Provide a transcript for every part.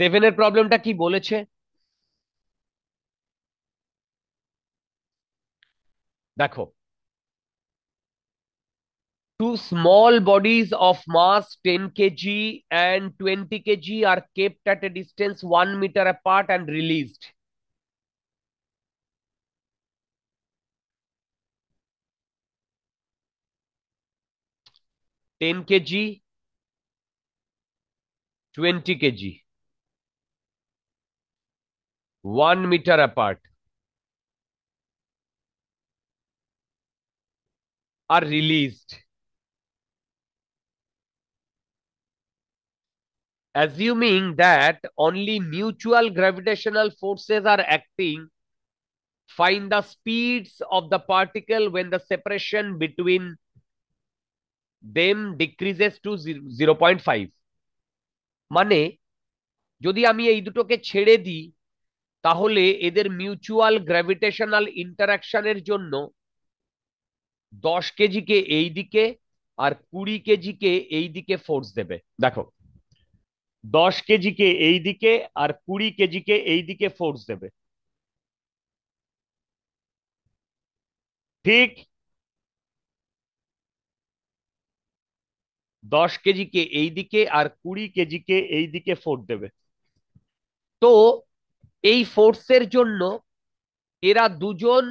সেভেনের প্রবলেমটা কি বলেছে? দেখো, two small bodies of mass 10 kg and 20 kg are kept at a distance 1 meter apart and released. Ten kg, 20 kg, 1 meter apart are released. Assuming that only mutual gravitational forces are acting, find the speeds of the particle when the separation between them decreases to 0.5. মানে যদি আমি এই দুটোকে ছেড়ে দিই, তাহলে এদের mutual gravitational ইন্টারাকশনের জন্য 10 কেজিকে এই দিকে আর 20 কেজিকে এই দিকে ফোর্স দেবে। দেখো, 10 কেজিকে এই দিকে আর 20 কেজিকে এই দিকে ফোর্স দেবে। ঠিক, 10 কেজিকে এই দিকে আর 20 কেজিকে এই দিকে ফোর্স দেবে। তো এই ফোর্সের জন্য এরা দুজন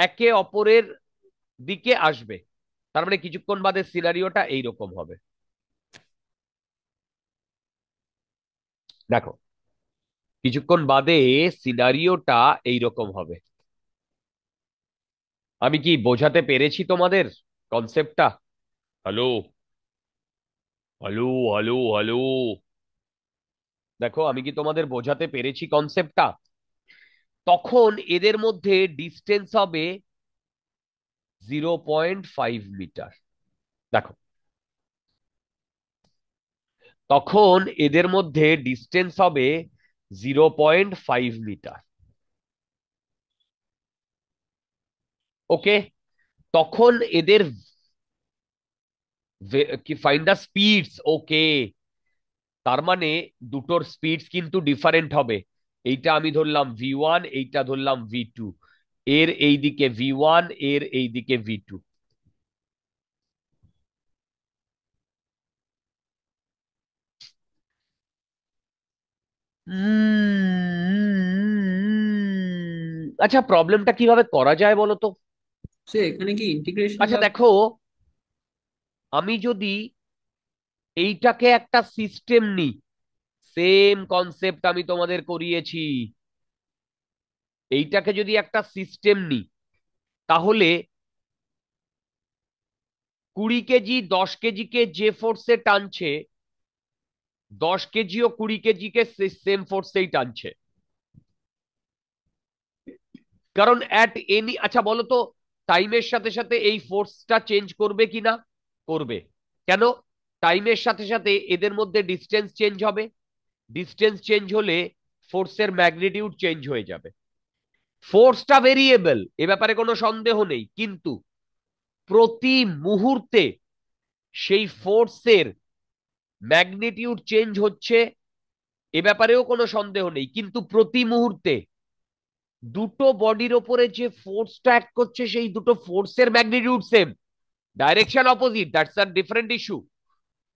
একে অপরের দিকে আসবে। তার মানে কিছুক্ষণ বাদে সিনারিওটা এইরকম হবে। দেখো, কিছুক্ষণ বাদে সিনারিওটা এইরকম হবে। আমি কি বোঝাতে পেরেছি তোমাদের কনসেপ্টটা? Hello, hello, hello, hello. দেখো, আমি কি তোমাদের বোঝাতে পেরেছি কনসেপ্টটা? তখন এদের মধ্যে ডিস্টেন্স হবে 0.5 মিটার। দেখো, তখন এদের মধ্যে ডিস্টেন্স হবে 0.5 মিটার। ওকে, তখন এদের কি ফাইন্ড দ্য স্পিডস। ওকে, তার মানে দুটোর স্পিডস কিন্তু ডিফারেন্ট হবে। এইটা আমি ধরলাম V1, এইটা ধরলাম V2। এর এই দিকে V1, এর এই দিকে V2। আচ্ছা, প্রবলেমটা কিভাবে করা যায় বলো তো? সে এখানে কি ইন্টিগ্রেশন আচ্ছা বা? দেখো, আমি যদি এইটাকে একটা সিস্টেম নিই, সেম কনসেপ্ট আমি তোমাদের করিয়েছি, এইটাকে যদি একটা সিস্টেম নিই, তাহলে 20 কেজি 10 কেজিকে যে ফোর্সে টানছে, 10 কেজিও 20 কেজিকে সেম ফোর্সেই টানছে। কারণ অ্যাট এনি, আচ্ছা বলো তো, টাইমের সাথে সাথে এই ফোর্সটা চেঞ্জ করবে কিনা? করবে। কেন? টাইমের সাথে সাথে এদের মধ্যে ডিস্টেন্স চেঞ্জ হবে। ডিস্টেন্স চেঞ্জ হলে ফোর্সের ম্যাগনিটিউড চেঞ্জ হয়ে যাবে। ফোর্সটা ভেরিয়েবল, এ ব্যাপারে কোনো সন্দেহ নেই, কিন্তু প্রতি মুহূর্তে সেই ফোর্সের ম্যাগনিটিউড চেঞ্জ হচ্ছে, এ ব্যাপারেও কোনো সন্দেহ নেই, কিন্তু প্রতি মুহূর্তে দুটো বডির ওপরে যে ফোর্সটা অ্যাক্ট করছে, সেই দুটো ফোর্সের magnitude same. Direction opposite, that's a different issue,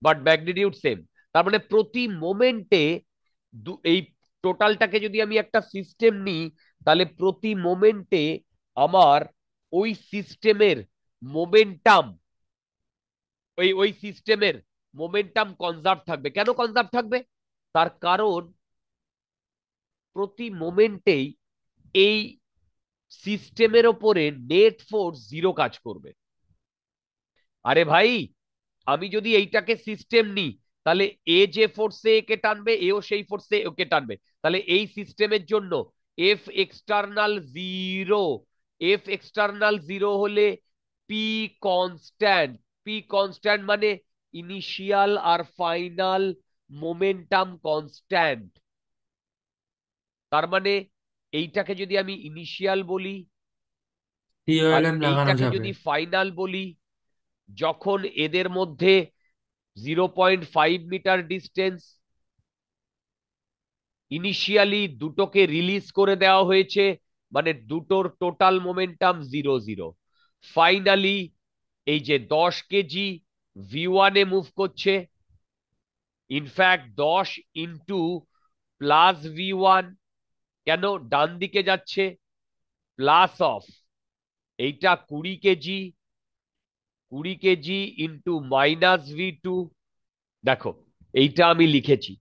but magnitude same. তার মানে প্রতি মোমেন্টে এই টোটালটাকে যদি আমি একটা সিস্টেম নিই, তাহলে প্রতি মোমেন্টে আমার ওই সিস্টেমের মোমেন্টাম, ওই সিস্টেমের মোমেন্টাম কনজার্ভ থাকবে। কেন কনজার্ভ থাকবে? তার কারণ প্রতি মোমেন্টেই এই সিস্টেমের ওপরে নেট ফোর্স জিরো কাজ করবে। আরে ভাই, আমি যদি এইটাকে সিস্টেম নিই, তাহলে এ যে ফোর্সে একে টানবে, এও সেই ফোর্সে ওকে টানবে। তাহলে এই সিস্টেমের জন্য F external zero, F external zero হলে পি কনস্ট্যান্ট। পি কনস্ট্যান্ট মানে ইনিশিয়াল আর ফাইনাল মোমেন্টাম কনস্ট্যান্ট। তার মানে এইটাকে যদি আমি ইনিশিয়াল বলি আর টিওএলএম লাগানো এইটাকে যাবে। যদি ফাইনাল বলি, যখন এদের মধ্যে 0.5 মিটার ডিস্টেন্স, ইনিশিয়ালি দুটোকে রিলিজ করে দেওয়া হয়েছে, মানে দুটোর টোটাল মোমেন্টাম 0 0। ফাইনালি এই যে 10 কেজি V1 এ মুভ করছে, ইনফ্যাক্ট 10 × +V1, কেন ডান দিকে যাচ্ছে, প্লাস অফ এইটা 20 কেজি, 20 কেজি × -V2। দেখো, এইটা আমি লিখেছি,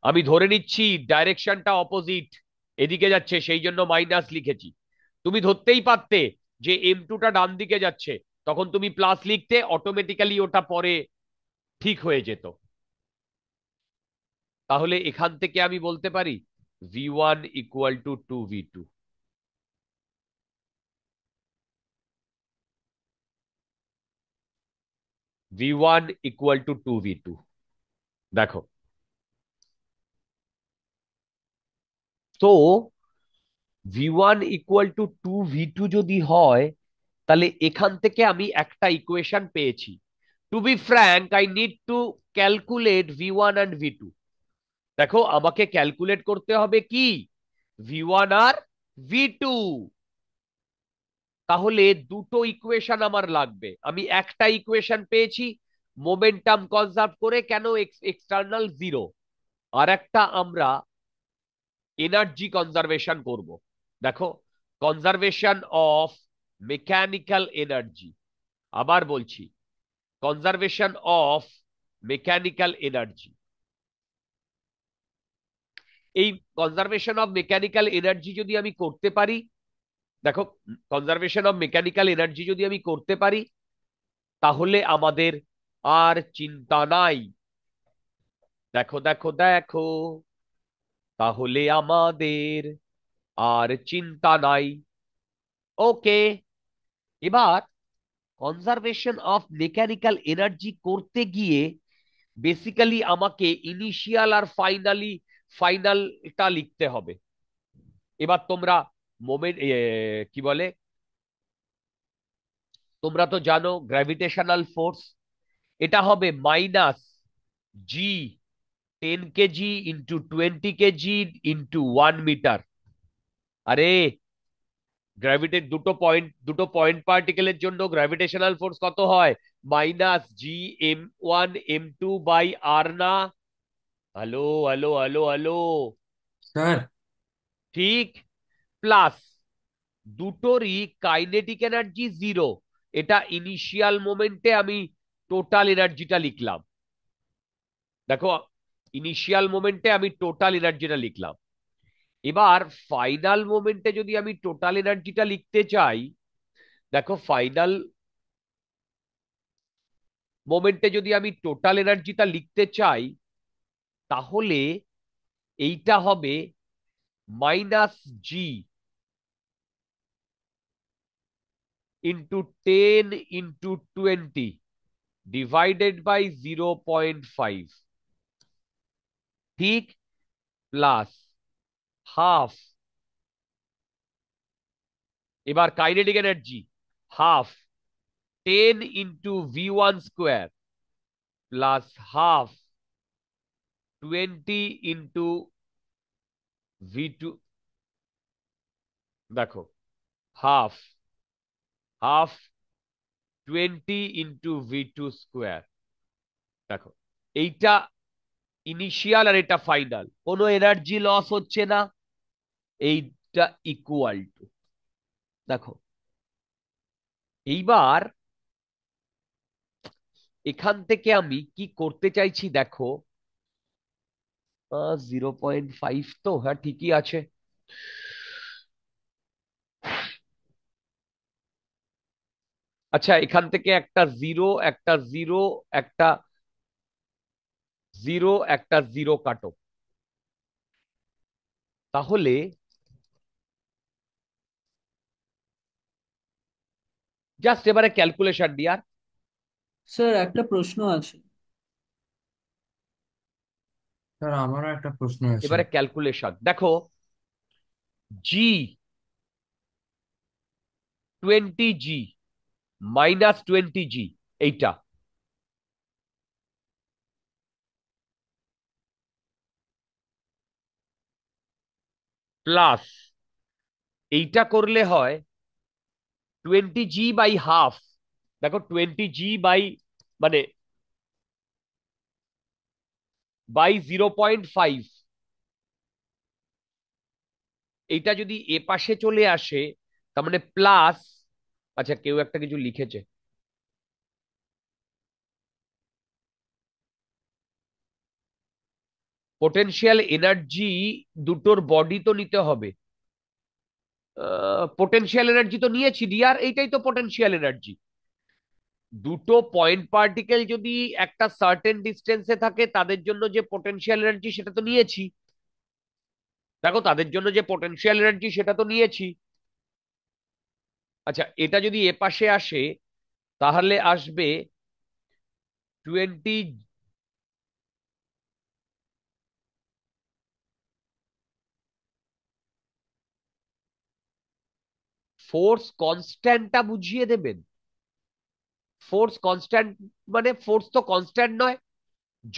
আমি ধরে নিচ্ছি ডাইরেকশনটা অপোজিট, এদিকে যাচ্ছে, সেই জন্য মাইনাস লিখেছি। তুমি ধরতেই পারতে যে M2টা ডান দিকে যাচ্ছে, তখন তুমি প্লাস লিখতে, অটোমেটিক্যালি ওটা পরে ঠিক হয়ে যেত। তাহলে এখান থেকে আমি বলতে পারি V1 = 2V2। V1 = 2V2। দেখো, তো V1 = 2V2 যদি হয়, তাহলে এখান থেকে আমি একটা ইকুয়েশন পেয়েছি। To be frank, I need to calculate V1 and V2। দেখো, আমাকে ক্যালকুলেট করতে হবে কি, V1 আর V2। তাহলে দুটো ইকুয়েশন আমার লাগবে। আমি একটা ইকুয়েশন পেয়েছি মোমেন্টাম কনজার্ভ করে, কেন এক্সটার্নাল জিরো। আর একটা আমরা এনার্জি কনজারভেশন করব। দেখো, কনজারভেশন অফ মেকানিক্যাল এনার্জি, আবার বলছি, কনজারভেশন অফ মেকানিক্যাল এনার্জি। এই কনজারভেশন অফ মেকানিক্যাল এনার্জি যদি আমি করতে পারি, দেখো, কনজারভেশন অফ মেকানিক্যাল এনার্জি যদি আমি করতে পারি, তাহলে আমাদের আর চিন্তা নাই। দেখো দেখো দেখো, তাহলে আমাদের আর চিন্তা নাই। ওকে, এবার কনজারভেশন অফ মেকানিক্যাল এনার্জি করতে গিয়ে বেসিক্যালি আমাকে ইনিশিয়াল আর ফাইনালটা লিখতে হবে। এবার তোমরা মোমেন্ট, কি বলে, তোমরা তো জানো গ্র্যাভিটেশনাল ফোর্স, এটা হবে -G 10 kg × 20 kg × 1 মিটার। আরে, দুটো পয়েন্ট পার্টিকেলের জন্য গ্র্যাভিটেশনাল ফোর্স কত হয়? -G m1 m2/r না? Hello hello hello hello. Sir. ঠিক, প্লাস দুটোরই কাইনেটিক এনার্জি জিরো। এটা ইনিশিয়াল মোমেন্টে আমি টোটাল এনার্জিটা লিখলাম। দেখো, ইনিশিয়াল মোমেন্টে আমি টোটাল এনার্জিটা লিখলাম। এবার ফাইনাল মোমেন্টে যদি আমি টোটাল এনার্জিটা লিখতে চাই, দেখো, ফাইনাল মোমেন্টে যদি আমি টোটাল এনার্জিটা লিখতে চাই, তাহলে এইটা হবে -G × 10 × 20 / 0.5, ঠিক, প্লাস হাফ। এবার kinetic energy half 10 × V1² plus half 20 × V2। দেখো, হাফ হাফ 20 × V2²। দেখো, এইটা ইনিশিয়াল আর এটা ফাইনাল, কোনো এনার্জি লস হচ্ছে না। এই টা ইকুয়াল টু, দেখো এইবার এখান থেকে আমি কি করতে চাইছি দেখো, 0.5, তো হ্যাঁ ঠিকই আছে। আচ্ছা এখান থেকে একটা জিরো, একটা জিরো, একটা জিরো, একটা জিরো কাটো, তাহলে জাস্ট এবারে ক্যালকুলেশন ডিয়ার। স্যার একটা প্রশ্ন আছে। স্যার আমারও একটা প্রশ্ন আছে। এবারে ক্যালকুলেশন দেখো, জি 20G -20G, এইটা প্লাস এইটা করলে হয় 20G/হাফ। দেখো 20G মানে বাই 0.5, এইটা যদি এ পাশে চলে আসে তার মানে প্লাস, আচ্ছা কেউ একটা কিছু লিখেছে, পোটেনশিয়াল এনার্জি দুটোর বডি তো নিতে হবে। পোটেনশিয়াল এনার্জি তো নিয়েছি ডিয়ার, এইটাই তো পোটেনশিয়াল এনার্জি। দুটো পয়েন্ট পার্টিকেল যদি একটা সার্টেন ডিস্টেন্সে থাকে তাদের জন্য যে পোটেনশিয়াল এনার্জি সেটা তো নিয়েছি। দেখো তাদের জন্য যে পোটেনশিয়াল এনার্জি সেটা তো নিয়েছি। আচ্ছা এটা যদি এ পাশে আসে তাহলে আসবে 20। ফোর্স কনস্ট্যান্টটা বুঝিয়ে দেবেন। ফোর্স কনস্ট্যান্ট মানে ফোর্স তো কনস্ট্যান্ট নয়,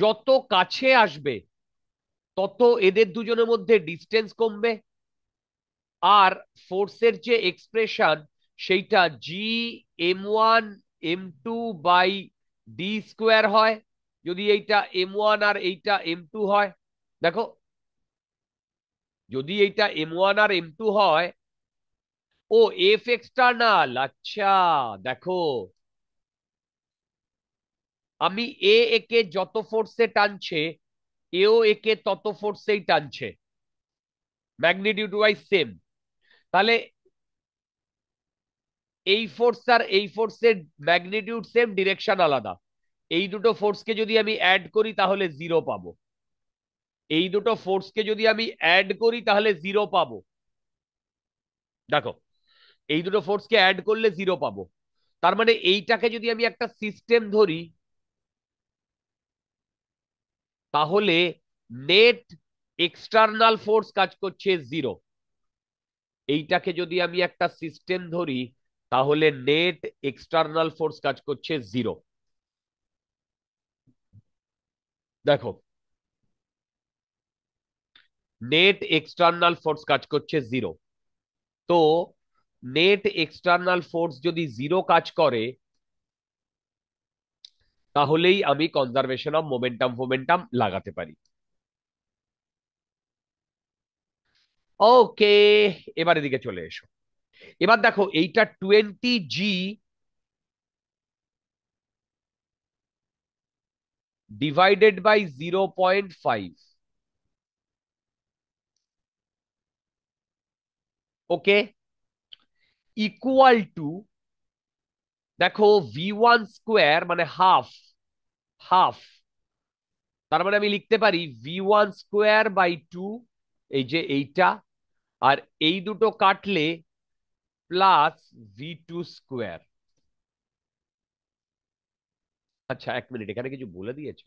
যত কাছে আসবে তত এদের দুজনের মধ্যে ডিস্টেন্স কমবে। আর ফোর্সের যে এক্সপ্রেশন সেইটা G m1 m2/d² হয়, যদি এইটা m1 আর এইটা m2 হয়। দেখো যদি এইটা m1 আর m2 হয়, ও এফ এক্সটার্নাল, আচ্ছা দেখো আমি একে যত ফোর্সে টানছে এও একে তত ফোর্সেই টানছে, ম্যাগনিটিউড ওয়াইজ সেম। তাহলে এই ফোর্স আর এই ফোর্সের ম্যাগনিটিউড সেম, ডিরেকশন আলাদা। এই দুটো ফোর্সকে যদি আমি অ্যাড করি তাহলে জিরো পাবো। এই দুটো ফোর্সকে যদি আমি অ্যাড করি তাহলে জিরো পাবো। দেখো এই দুটো ফোর্সকে অ্যাড করলে জিরো পাবো। তার মানে এইটাকে যদি আমি একটা সিস্টেম ধরি তাহলে নেট এক্সটার্নাল ফোর্স কাজ করছে জিরো। এইটাকে যদি আমি একটা সিস্টেম ধরি তাহলে নেট এক্সটার্নাল ফোর্স কাজ করছে জিরো। দেখো নেট এক্সটার্নাল ফোর্স কাজ করছে জিরো, তো নেট এক্সটার্নাল ফোর্স যদি জিরো কাজ করে তাহলেই আমি কনজারভেশন অফ মোমেন্টাম ফোমেন্টাম লাগাতে পারি। ওকে, এবার এদিকে চলে এসো। এবার দেখো এইটা 20G divided by 0.5, okay, equal to, দেখো V1² মানে হাফ, হাফ, তার মানে আমি লিখতে পারি V1² বাই 2, এই যে এইটা, আর এই দুটো কাটলে প্লাস V2²। আচ্ছা এক মিনিট, এখানে কিছু বলে দিয়েছে?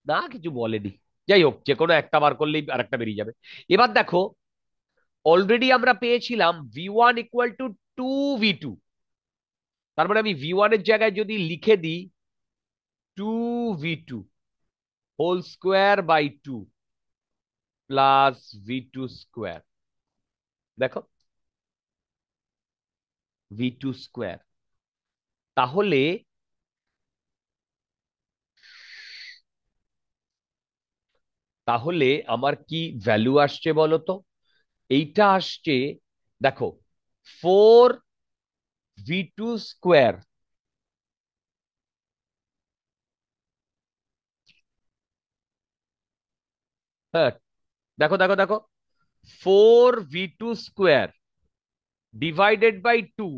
না কিছু বলেনি। যাই হোক, যে কোনো একটা বার করলেই আর একটা বেরিয়ে যাবে। এবার দেখো অলরেডি আমরা পেয়েছিলাম V1 = 2V2, তার মানে আমি V1 এর জায়গায় যদি লিখে দিই 2V2² বাই 2 প্লাস V2², দেখো V2², তাহলে তাহলে আমার কি ভ্যালু আসছে বলো তো? এইটা আসছে, দেখো, 4v2 স্কোয়ার। হ্যাঁ, দেখো দেখো দেখো, 4v2 স্কোয়ার ডিভাইডেড বাই 2,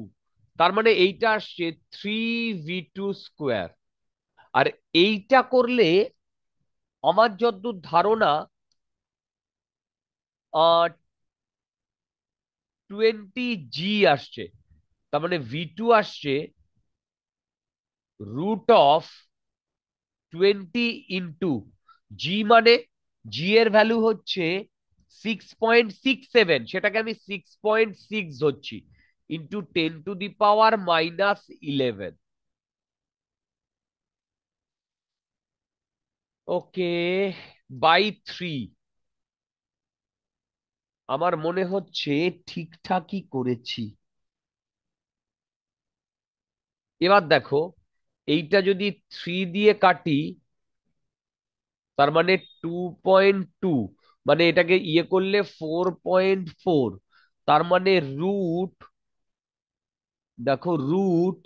তার মানে এইটা আসছে 3v2 স্কোয়ার। আর এইটা করলে আমার যতদূর ধারণা 20g আসছে। তার মানে v2 আসছে √20 ইন্টু জি, মানে জি এর ভ্যালু হচ্ছে 6.67, সেটাকে আমি 6.6 ধরছি, ইন্টু 10⁻⁻11। Okay, by 3। আমার মনে হচ্ছে ঠিকঠাকই করেছি। এবার দেখো, এইটা যদি 3 দিয়ে কাটি, তার মানে 2.2, মানে এটাকে ইয়ে করলে 4.4। তার মানে রুট, দেখো রুট,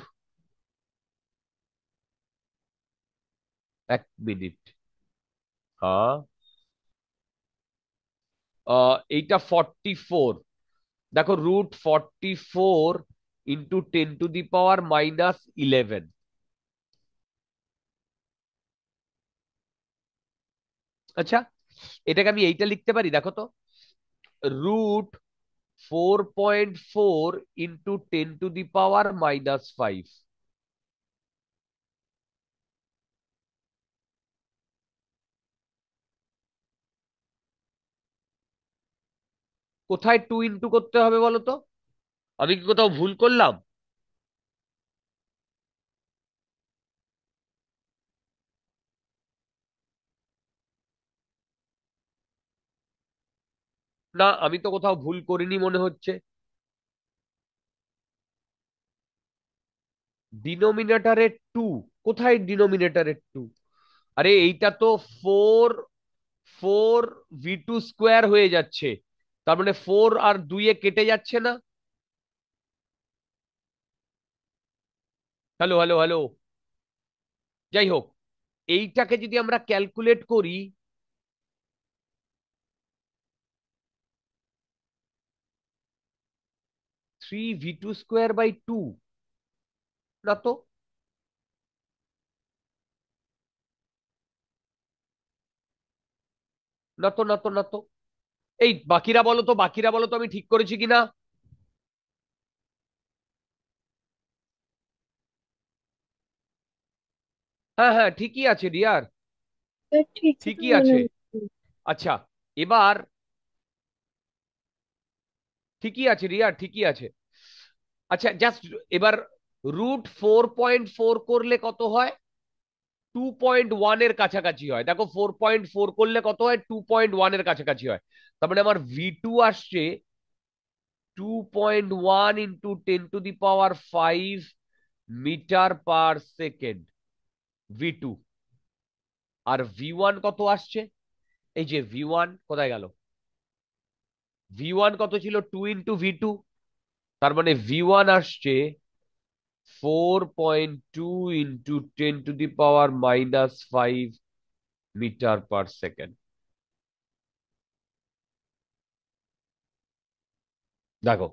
1 মিনিট, হ্যাঁ, এইটা 44। দেখো, √44 ইন্টু 10⁻⁻11। আচ্ছা, এটাকে আমি এইটা লিখতে পারি, দেখো তো, √4.4 ইন্টু 10⁻⁻5। কোথায় 2 ইন্টু করতে হবে বলো তো? আমি কি কোথাও ভুল করলাম? না, আমি তো কোথাও ভুল করিনি মনে হচ্ছে। ডিনোমিনেটরে 2? কোথায় ডিনোমিনেটরে 2? আরে এইটা তো ফোর, 4v2 স্কোয়ার হয়ে যাচ্ছে। তার মানে 4 আর 2 কেটে যাচ্ছে না? হ্যালো হ্যালো হ্যালো, যাই হোক, এইটাকে যদি আমরা ক্যালকুলেট করি, 3v2 স্কোয়ার বাই 2, না তো, না তো, না তো, না তো। এই বাকিরা বলো তো, বাকিরা বলো তো আমি ঠিক করেছি কিনা। হ্যাঁ হ্যাঁ, ঠিকই আছে ডিয়ার, ঠিকই তো ঠিকই মনে আছে। হচ্ছে। আচ্ছা, এবার ঠিকই আছে রিয়া, ঠিকই আছে। আচ্ছা, জাস্ট এবার √4.4 করলে কত হয়? 2.1 এর কাছাকাছি হয়। দেখো, 4.4 করলে কত হয়? 2.1 এর কাছাকাছি হয়। তার মানে আমার ভি2 আসছে 2.1 ইন্টু 10⁻⁵ মিটার পার সেকেন্ড, ভি2। আর ভি1 কত আসছে? এই যে ভি1 কোথায় গেল? ভি1 কত ছিল? 2 ইন্টু ভি2। তার মানে ভি1 আসছে 4.2 ইন্টু 10⁻⁻5 মিটার পার সেকেন্ড। দেখো,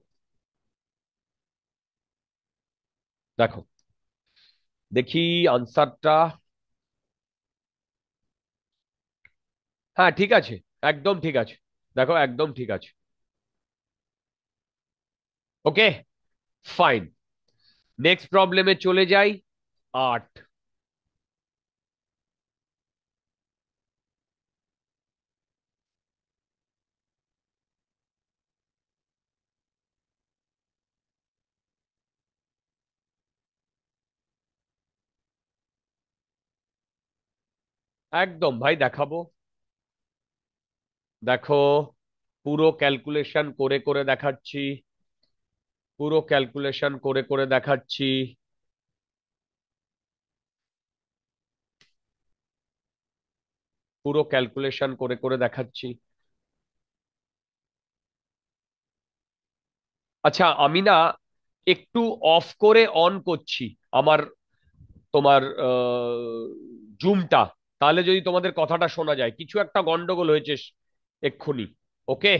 দেখো, দেখি আনসারটা। হ্যাঁ, ঠিক আছে, একদম ঠিক আছে। দেখো, একদম ঠিক আছে। ওকে, ফাইন। নেক্সট প্রবলেমে চলে যাই। 8। একদম ভাই, দেখাবো। দেখো, পুরো ক্যালকুলেশন করে করে দেখাচ্ছি, পুরো ক্যালকুলেশন করে করে দেখাচ্ছি। পুরো ক্যালকুলেশন করে করে দেখাচ্ছি। আচ্ছা, আমি না একটু অফ করে অন করছি আমার তোমার জুমটা, তাহলে যদি তোমাদের কথাটা শোনা যায়। কিছু একটা গন্ডগোল হয়েছে এক্ষুনি। ওকে।